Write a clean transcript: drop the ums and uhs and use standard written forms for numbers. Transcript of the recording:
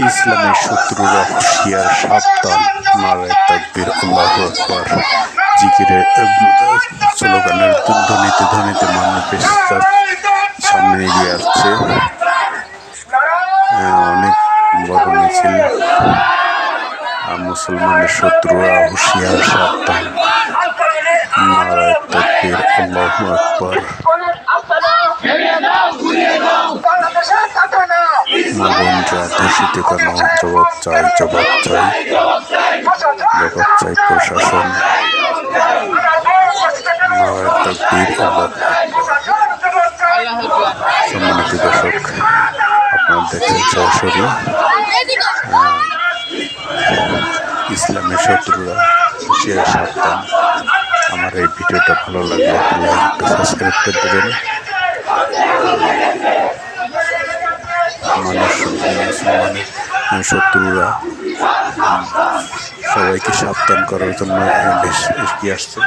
ইসলামের শত্রুরা হুঁশিয়ার, সাবধান, নারায়ে তাকবীর, আল্লাহু আকবার। জিকিরের স্লোগানের ধ্বনিতে ধ্বনিতে মানুষ বেশ সামনে এগিয়ে আসছে। অনেক বড় মিছিল। মুসলমানের শত্রুরা হুঁশিয়ার, সাবধান, নারায়ে তাকবীর, আল্লাহু আকবার। মা বোনরা দূষিত কেন? জবাব চাই, জবাব চাই, জবাব চাই প্রশাসন। নারায়ে তাকবীর, আল্লাহু আকবার। সম্মানিত দর্শক, আপনারা দেখছেন সরাসরি ইসলামের শত্রুরা হুঁশিয়ার, সাবধান। আমার এই ভিডিওটা ভালো লাগলে লাইক, সাবস্ক্রাইব করে দেবেন। মুসলমানের শত্রুরা সবাইকে সাবধান করার জন্য বেশ এগিয়ে আসছে।